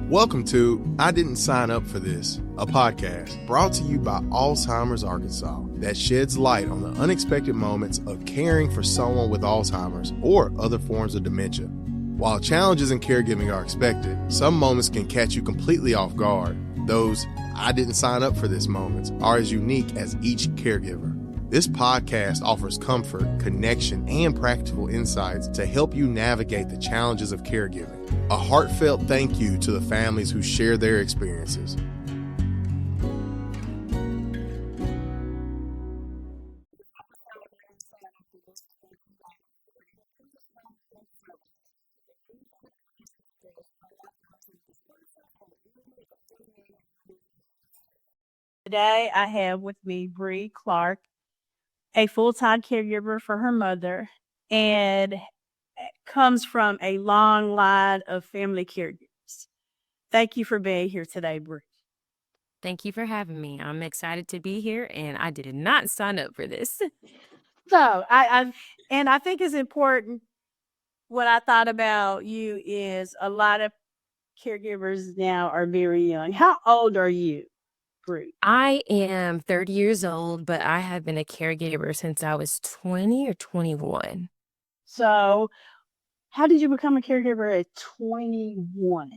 Welcome to I Didn't Sign Up for This, a podcast brought to you by Alzheimer's Arkansas that sheds light on the unexpected moments of caring for someone with Alzheimer's or other forms of dementia. While challenges in caregiving are expected, some moments can catch you completely off guard. Those I didn't sign up for this moments are as unique as each caregiver. This podcast offers comfort, connection, and practical insights to help you navigate the challenges of caregiving. A heartfelt thank you to the families who share their experiences. Today, I have with me Bree Clark, a full-time caregiver for her mother, and comes from a long line of family caregivers. Thank you for being here today, Bree. Thank you for having me. I'm excited to be here, and I did not sign up for this. So, I think it's important. What I thought about you is a lot of caregivers now are very young. How old are you, Bree? I am 30 years old, but I have been a caregiver since I was 20 or 21. So, how did you become a caregiver at 21?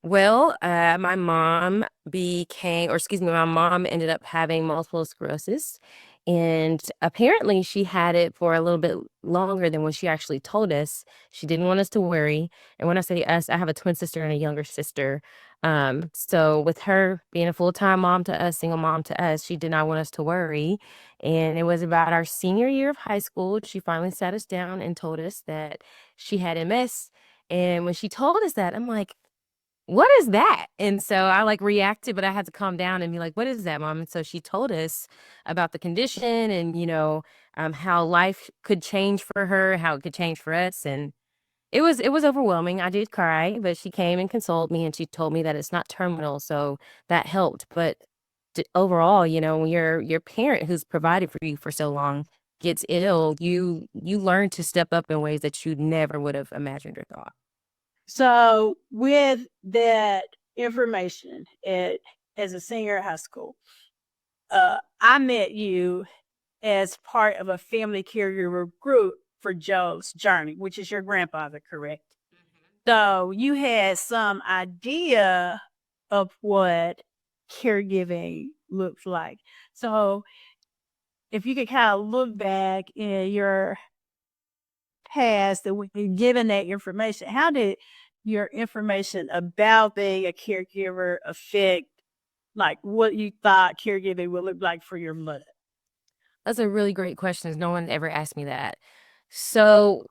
Well, my mom my mom ended up having multiple sclerosis. And apparently she had it for a little bit longer than what she actually told us. She didn't want us to worry. And when I say us, I have a twin sister and a younger sister. So with her being a full-time mom to us, single mom to us, she did not want us to worry. And it was about our senior year of high school. She finally sat us down and told us that she had MS. And when she told us that, I'm like, what is that? And so I reacted, but I had to calm down and be like, what is that, Mom? And so she told us about the condition and, how life could change for her, how it could change for us. And it was overwhelming. I did cry, but she came and consoled me and she told me that it's not terminal. So that helped. But overall, when your parent who's provided for you for so long gets ill, you learn to step up in ways that you never would have imagined or thought. So, with that information as a senior in high school, I met you as part of a family caregiver group for Joe's journey, which is your grandfather, correct? So, you had some idea of what caregiving looks like. So, if you could kind of look back in your past and when you're given that information, how did your information about being a caregiver affect what you thought caregiving would look like for your mother? That's a really great question. No one ever asked me that. So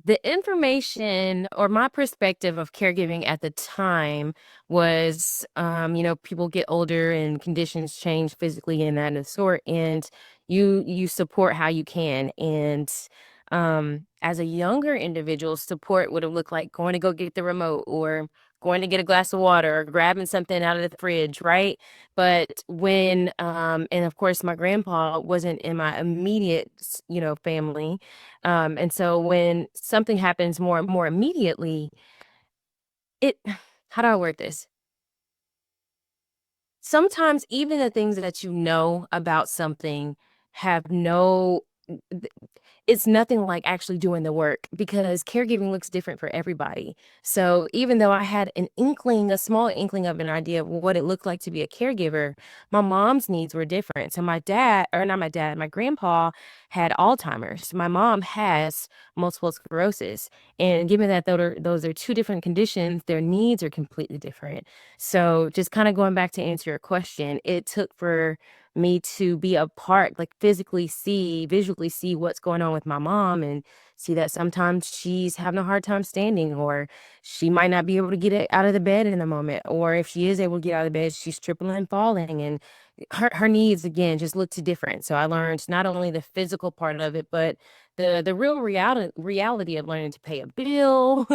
the information or my perspective of caregiving at the time was, people get older and conditions change physically and that of the sort, and you support how you can. And as a younger individual, support would have looked like going to go get the remote or going to get a glass of water or grabbing something out of the fridge, right? But and of course, my grandpa wasn't in my immediate, family. And so when something happens more immediately, it, how do I word this? Sometimes even the things that you know about something have no, it's nothing like actually doing the work because caregiving looks different for everybody. So even though I had a small inkling of an idea of what it looked like to be a caregiver, my mom's needs were different. So my grandpa had Alzheimer's. My mom has multiple sclerosis. And given that those are two different conditions, their needs are completely different. So just kind of going back to answer your question, it took for me to be a part, visually see what's going on with my mom and see that sometimes she's having a hard time standing, or she might not be able to get it out of the bed in the moment, or if she is able to get out of the bed, she's tripping and falling, and her needs again just look too different. So I learned not only the physical part of it, but the real reality of learning to pay a bill,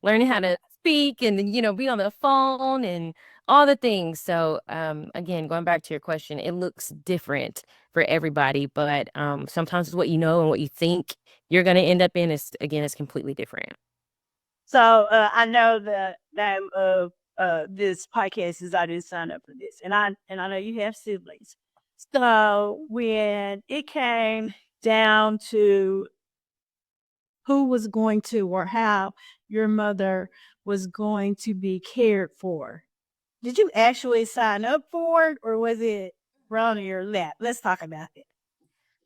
learning how to speak and be on the phone and all the things. So again, going back to your question, it looks different for everybody, but sometimes what you know and what you think you're going to end up in is completely different. So I know the name of this podcast is I didn't sign up for this. And I know you have siblings. So when it came down to who was going to or how your mother was going to be cared for, did you actually sign up for it or was it thrown in your lap? Let's talk about it.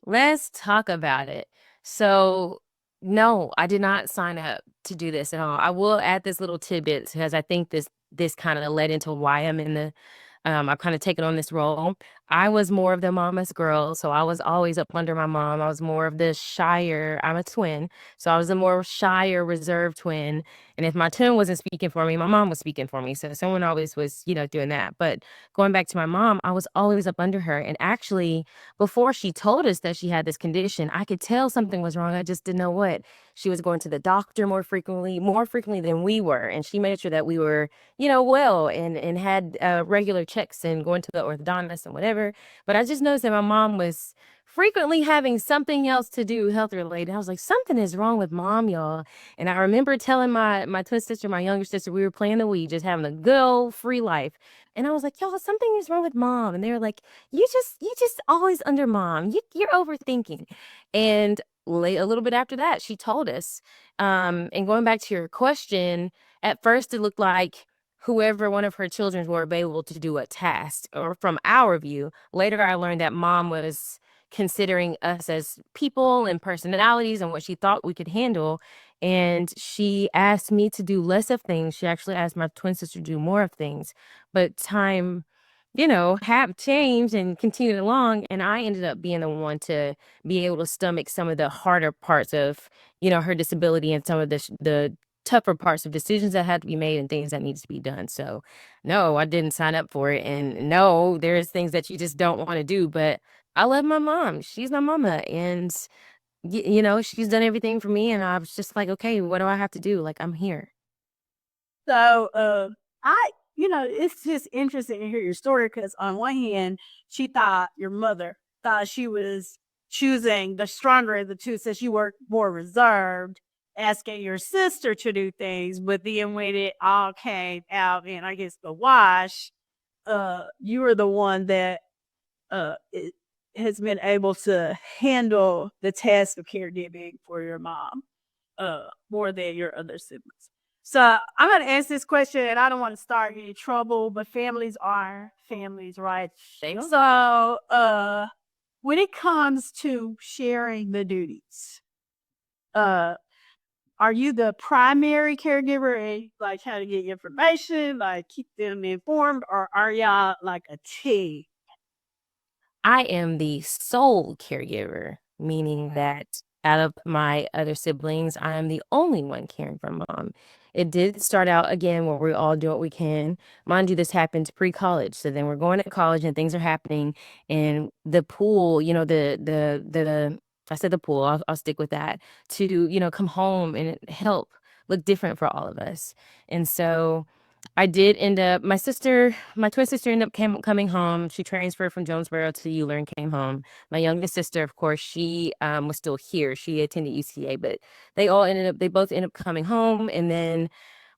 Let's talk about it. So, no, I did not sign up to do this at all. I will add this little tidbit because I think this kind of led into why I'm in the I've kind of taken on this role. I was more of the mama's girl, so I was always up under my mom. I was more of the shyer. I'm a twin, so I was a more shyer, reserved twin. And if my twin wasn't speaking for me, my mom was speaking for me. So someone always was, doing that. But going back to my mom, I was always up under her. And actually, before she told us that she had this condition, I could tell something was wrong. I just didn't know what. She was going to the doctor more frequently than we were. And she made sure that we were, well and had regular checks and going to the orthodontist and whatever. But I just noticed that my mom was frequently having something else to do health related. I was like, something is wrong with mom, y'all. And I remember telling my twin sister, my younger sister, we were playing the Wii, just having a good old free life. And I was like, y'all, something is wrong with mom. And they were like, you just always under mom. You're overthinking. And a little bit after that, she told us. And going back to your question, at first it looked like whoever one of her children were available to do a task, or from our view. Later, I learned that mom was considering us as people and personalities and what she thought we could handle. And she asked me to do less of things. She actually asked my twin sister to do more of things. But time, have changed and continued along. And I ended up being the one to be able to stomach some of the harder parts of, her disability and some of the tougher parts of decisions that had to be made and things that needs to be done. So no, I didn't sign up for it. And no, there's things that you just don't want to do, but I love my mom. She's my mama. And she's done everything for me. And I was just like, okay, what do I have to do? Like, I'm here. So, it's just interesting to hear your story because on one hand, your mother thought she was choosing the stronger of the two, since you were more reserved, asking your sister to do things. But then when it all came out and I guess the wash, you were the one that has been able to handle the task of caregiving for your mom more than your other siblings. So I'm going to ask this question, and I don't want to start any trouble, but families are families, right? So when it comes to sharing the duties, are you the primary caregiver and like how to get information, like keep them informed, or are y'all like a team? I am the sole caregiver, meaning that out of my other siblings, I am the only one caring for mom. It did start out again where we all do what we can. Mind you, this happened pre-college. So then we're going to college and things are happening. And the pool, I said the pool, I'll stick with that, to, come home and help look different for all of us. And so I did end up, my twin sister ended up coming home. She transferred from Jonesboro to Euler and came home. My youngest sister, of course, she was still here. She attended UCA, but they both ended up coming home. And then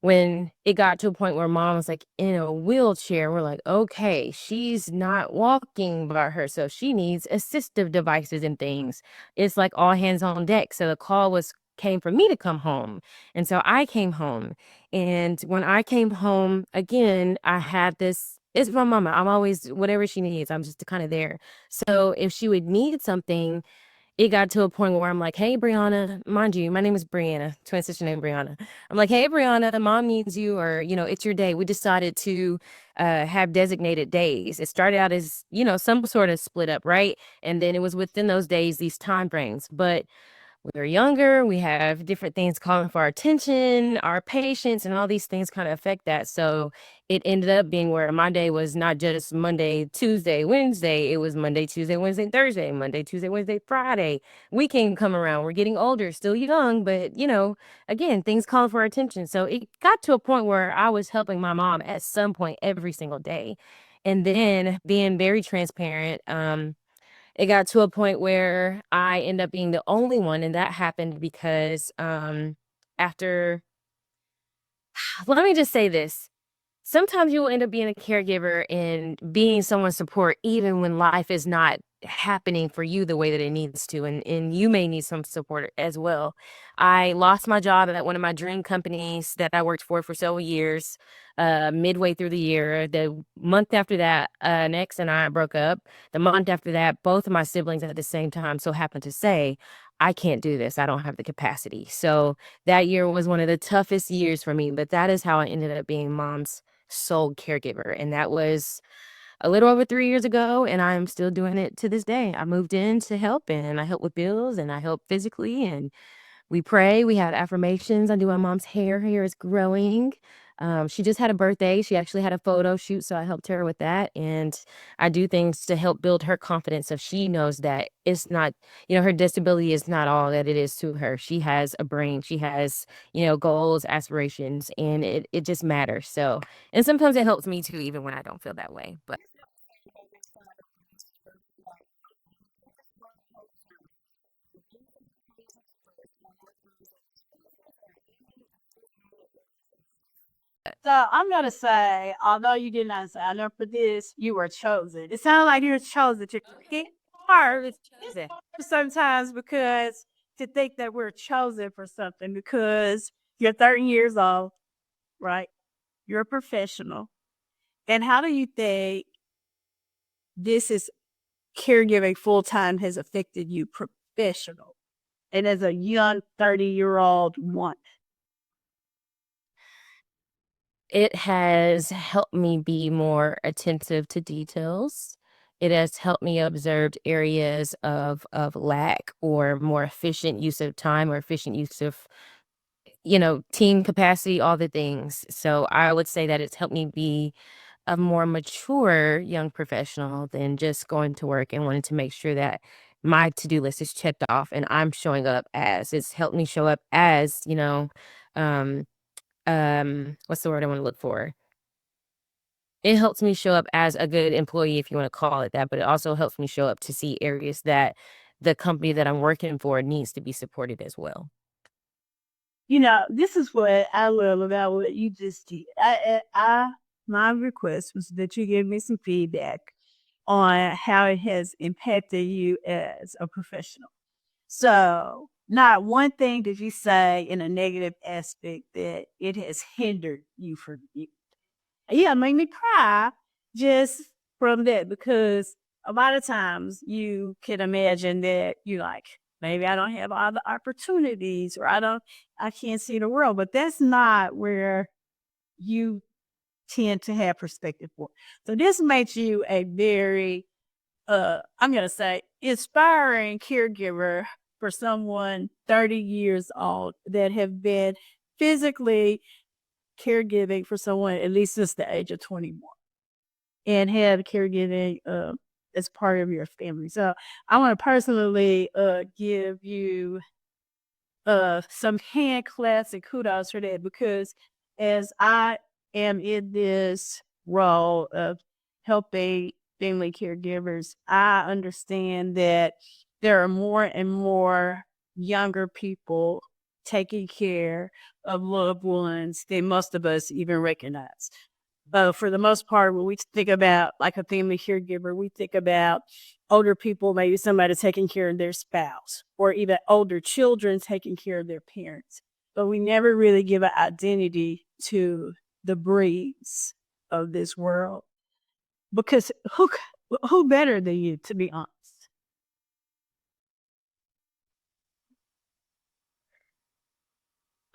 when it got to a point where mom was like in a wheelchair, we're like, okay, she's not walking by herself. She needs assistive devices and things. It's like all hands on deck. So the call came for me to come home. And so I came home. And when I came home, again, I had this, it's my mama. I'm always, whatever she needs, I'm just kind of there. So if she would need something, it got to a point where I'm like, hey, Brianna, mind you, my name is Brianna, twin sister named Brianna. I'm like, hey, Brianna, mom needs you, or, it's your day. We decided to have designated days. It started out as, some sort of split up, right? And then it was within those days, these time frames. But we were younger, we have different things calling for our attention, our patience, and all these things kind of affect that. So it ended up being where my day was not just Monday, Tuesday, Wednesday. It was Monday, Tuesday, Wednesday, Thursday, Monday, Tuesday, Wednesday, Friday. Weekend come around. We're getting older, still young, but, again, things calling for our attention. So it got to a point where I was helping my mom at some point every single day. And then being very transparent, it got to a point where I end up being the only one, and that happened because after let me just say this. sometimes you will end up being a caregiver and being someone's support even when life is not happening for you the way that it needs to, and you may need some support as well. I lost my job at one of my dream companies that I worked for several years, midway through the year. The month after that, an ex and I broke up. The month after that, both of my siblings at the same time so happened to say, "I can't do this. I don't have the capacity." So that year was one of the toughest years for me, but that is how I ended up being mom's sole caregiver, and that was a little over 3 years ago, and I'm still doing it to this day. I moved in to help, and I help with bills, and I help physically, and we pray, we have affirmations. I do my mom's hair. Her hair is growing. She just had a birthday. She actually had a photo shoot, so I helped her with that. And I do things to help build her confidence so she knows that it's not, her disability is not all that it is to her. She has a brain. She has, goals, aspirations, and it just matters. So, and sometimes it helps me too, even when I don't feel that way. But So I'm gonna say, although you did not say, I know for this, you were chosen. It sounded like you were chosen to get hard. It's hard sometimes because to think that we're chosen for something because you're 30 years old, right? You're a professional. And how do you think this is caregiving full time has affected you professional and as a young 30-year-old woman? it has helped me be more attentive to details. It has helped me observe areas of lack or more efficient use of time or efficient use of, team capacity, all the things. So I would say that it's helped me be a more mature young professional than just going to work and wanting to make sure that my to-do list is checked off and I'm showing up as. It's helped me show up as, um, what's the word I want to look for? It helps me show up as a good employee, if you wanna call it that, but it also helps me show up to see areas that the company that I'm working for needs to be supported as well. This is what I love about what you just did. My request was that you give me some feedback on how it has impacted you as a professional. So, not one thing did you say in a negative aspect that it has hindered you from you. Yeah, it made me cry just from that because a lot of times you can imagine that you like, maybe I don't have all the opportunities or I can't see the world, but that's not where you tend to have perspective for. So this makes you a very, I'm going to say, inspiring caregiver for someone 30 years old that have been physically caregiving for someone at least since the age of 21 and have caregiving as part of your family. So I want to personally give you some hand claps and kudos for that because as I am in this role of helping family caregivers, I understand that there are more and more younger people taking care of loved ones than most of us even recognize. For the most part, when we think about like a family caregiver, we think about older people, maybe somebody taking care of their spouse, or even older children taking care of their parents. But we never really give an identity to the breeds of this world because who better than you, to be honest?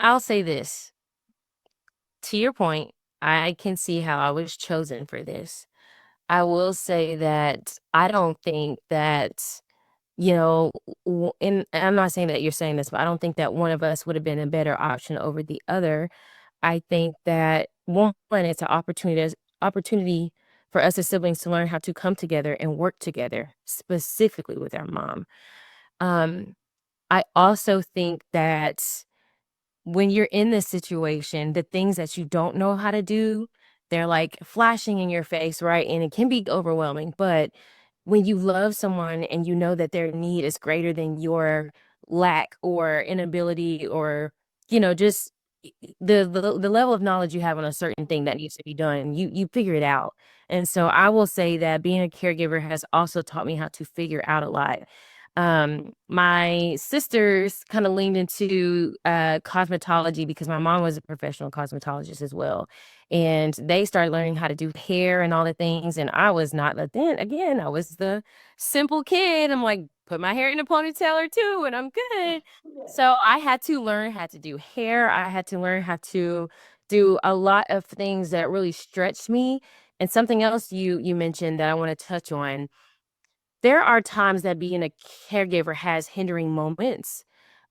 I'll say this, to your point, I can see how I was chosen for this. I will say that I don't think that, and I'm not saying that you're saying this, but I don't think that one of us would have been a better option over the other. I think that one, it's an opportunity for us as siblings to learn how to come together and work together, specifically with our mom. Um, I also think that when you're in this situation, the things that you don't know how to do, they're like flashing in your face, right? And it can be overwhelming. But when you love someone and you know that their need is greater than your lack or inability or, just the level of knowledge you have on a certain thing that needs to be done, you figure it out. And so I will say that being a caregiver has also taught me how to figure out a lot. My sisters kind of leaned into cosmetology because my mom was a professional cosmetologist as well. And they started learning how to do hair and all the things. And I was not, but then again, I was the simple kid. I'm like, put my hair in a ponytail or two and I'm good. So I had to learn how to do hair. I had to learn how to do a lot of things that really stretched me. And something else you mentioned that I want to touch on, there are times that being a caregiver has hindering moments,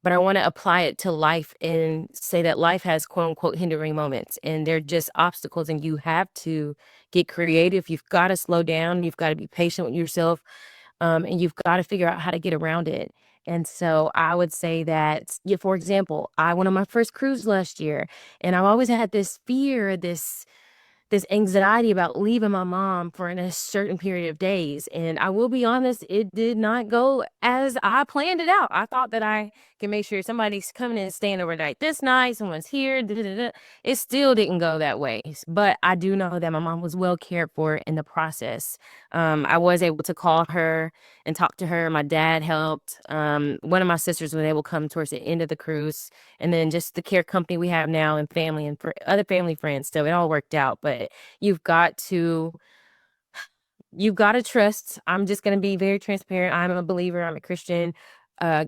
but I want to apply it to life and say that life has quote unquote hindering moments and they're just obstacles and you have to get creative. You've got to slow down. You've got to be patient with yourself. And you've got to figure out how to get around it. And so I would say that, yeah, for example, I went on my first cruise last year and I've always had this fear, this anxiety about leaving my mom for a certain period of days. And I will be honest, it did not go as I planned it out. I thought that I can make sure somebody's coming in and staying overnight this night, someone's here. Da, da, da, da. It still didn't go that way. But I do know that my mom was well cared for in the process. I was able to call her and talk to her. My dad helped. One of my sisters was able to come towards the end of the cruise. And then just the care company we have now and family and for other family friends. So it all worked out. But you've got to trust. I'm just going to be very transparent. I'm a believer. I'm a Christian.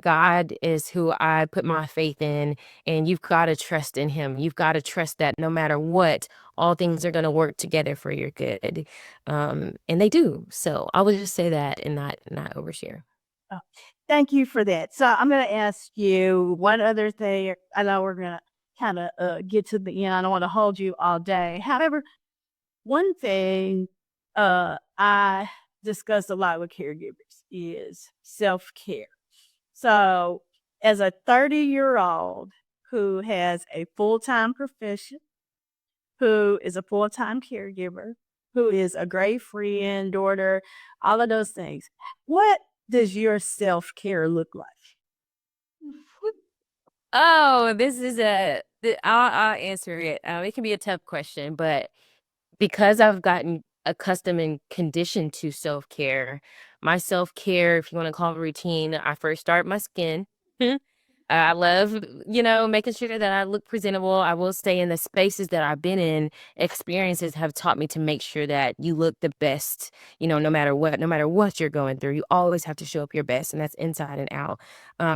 God is who I put my faith in, and you've got to trust in him. You've got to trust that no matter what, all things are going to work together for your good. And they do. So I would just say that and not overshare. Oh, thank you for that. So I'm going to ask you one other thing. I know we're going to kind of get to the end. I don't want to hold you all day. However, one thing I discuss a lot with caregivers is self-care. So as a 30-year-old who has a full-time profession, who is a full-time caregiver, who is a great friend, daughter, all of those things, what does your self-care look like? Oh, this is I'll answer it. It can be a tough question, but because I've gotten accustomed and conditioned to self-care, my self-care, if you want to call it a routine, I first start my skin. I love, making sure that I look presentable. I will say in the spaces that I've been in, experiences have taught me to make sure that you look the best, no matter what you're going through. You always have to show up your best, and that's inside and out.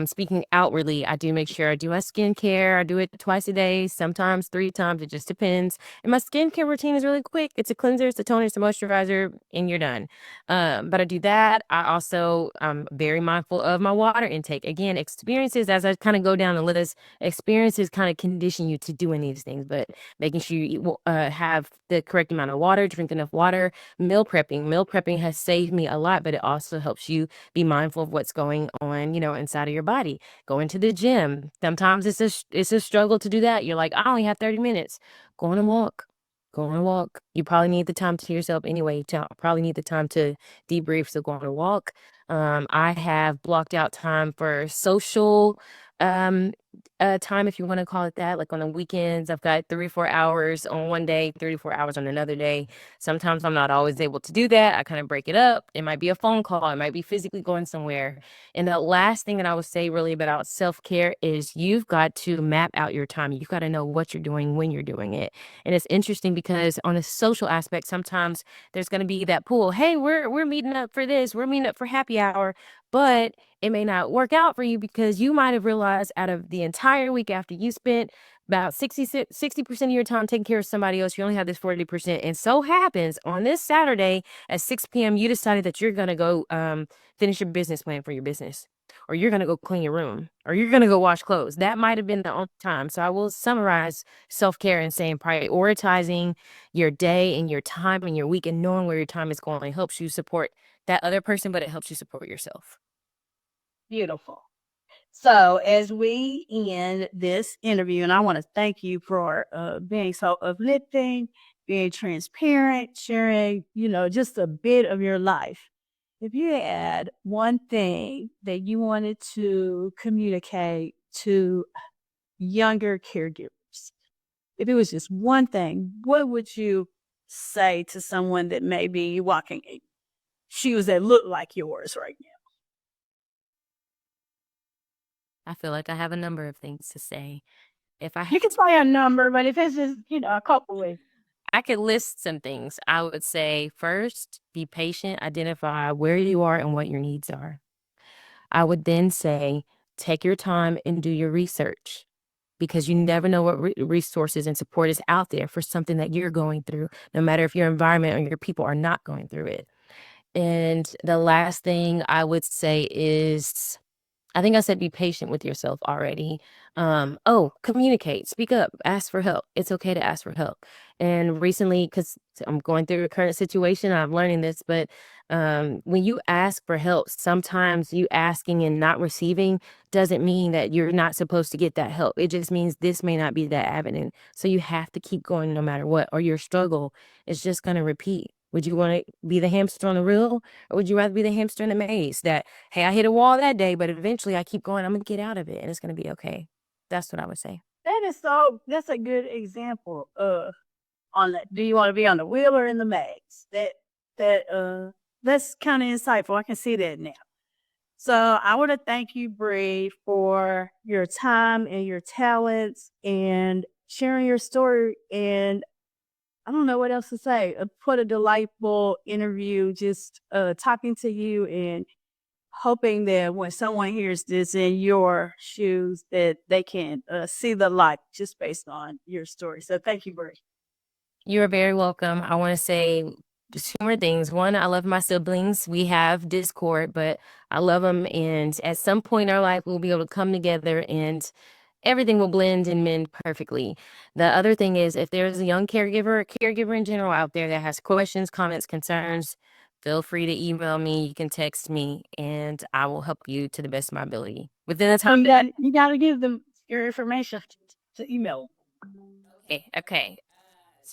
Speaking outwardly, I do make sure I do my skincare. I do it twice a day, sometimes 3 times. It just depends. And my skincare routine is really quick. It's a cleanser, it's a toner, it's a moisturizer, and you're done. But I do that. I'm very mindful of my water intake. Again, experiences, as I kind of go down the list, experiences kind of condition you to doing these things, but making sure you have the correct amount of water, drink enough water, meal prepping. Meal prepping has saved me a lot, but it also helps you be mindful of what's going on, inside of your body. Going to the gym. Sometimes it's a struggle to do that. You're like, I only have 30 minutes. Go on a walk. Go on a walk. You probably need the time to yourself anyway. Probably need the time to debrief. So go on a walk. I have blocked out time for social time, if you want to call it that. Like on the weekends, I've got 3 or 4 hours on one day, 3 or 4 hours on another day. Sometimes I'm not always able to do that. I kind of break it up. It might be a phone call. It might be physically going somewhere. And the last thing that I would say really about self-care is you've got to map out your time. You've got to know what you're doing when you're doing it. And it's interesting because on a social aspect, sometimes there's going to be that pull. Hey, we're meeting up for this. We're meeting up for happy hour. But it may not work out for you because you might have realized out of the entire week after you spent about 60% of your time taking care of somebody else, you only have this 40%. And so happens on this Saturday at 6 p.m., you decided that you're going to go finish your business plan for your business, or you're going to go clean your room, or you're going to go wash clothes. That might have been the only time. So I will summarize self-care and saying prioritizing your day and your time and your week and knowing where your time is going helps you support that other person, but it helps you support yourself. Beautiful. So as we end this interview, and I want to thank you for being so uplifting, being transparent, sharing, just a bit of your life. If you had one thing that you wanted to communicate to younger caregivers, if it was just one thing, what would you say to someone that may be walking in shoes that look like yours right now? I feel like I have a number of things to say. If I You can say a number, but if it's just, a couple of, I could list some things. I would say first, be patient, identify where you are and what your needs are. I would then say, take your time and do your research because you never know what resources and support is out there for something that you're going through, no matter if your environment or your people are not going through it. And the last thing I would say is, I think I said be patient with yourself already. Communicate, speak up, ask for help. It's okay to ask for help. And recently, because I'm going through a current situation, I'm learning this, but when you ask for help, sometimes you asking and not receiving doesn't mean that you're not supposed to get that help. It just means this may not be that avenue. So you have to keep going no matter what, or your struggle is just going to repeat. Would you want to be the hamster on the wheel, or would you rather be the hamster in the maze that, hey, I hit a wall that day, but eventually I keep going, I'm going to get out of it and it's going to be okay. That's what I would say. that's a good example on that. Do you want to be on the wheel or in the maze? That's kind of insightful. I can see that now. So I want to thank you, Bree, for your time and your talents and sharing your story. And I don't know what else to say. What a delightful interview, just talking to you and hoping that when someone hears this in your shoes, that they can see the light just based on your story. So thank you, Bree. You're very welcome. I want to say just 2 more things. One, I love my siblings. We have discord, but I love them. And at some point in our life, we'll be able to come together and everything will blend and mend perfectly. The other thing is, if there's a young caregiver or caregiver in general out there that has questions, comments, concerns, feel free to email me. You can text me, and I will help you to the best of my ability. Within the time that you got to give them your information to email. Okay.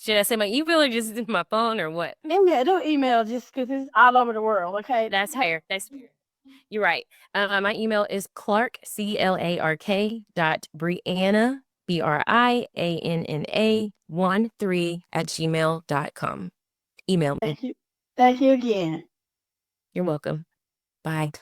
Should I say my email or just my phone or what? Yeah, don't email just because it's all over the world, okay? That's fair. That's fair. You're right. My email is Clark, CLARK, Brianna, BRIANNA 13 @gmail.com. Email me. Thank you. Thank you again. You're welcome. Bye.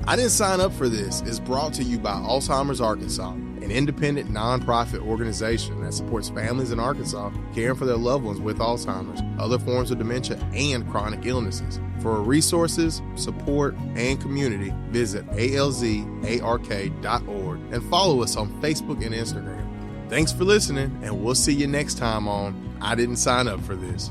I Didn't Sign Up for This is brought to you by Alzheimer's Arkansas, an independent nonprofit organization that supports families in Arkansas caring for their loved ones with Alzheimer's, other forms of dementia, and chronic illnesses. For resources, support, and community, visit alzark.org and follow us on Facebook and Instagram. Thanks for listening, and we'll see you next time on I Didn't Sign Up for This.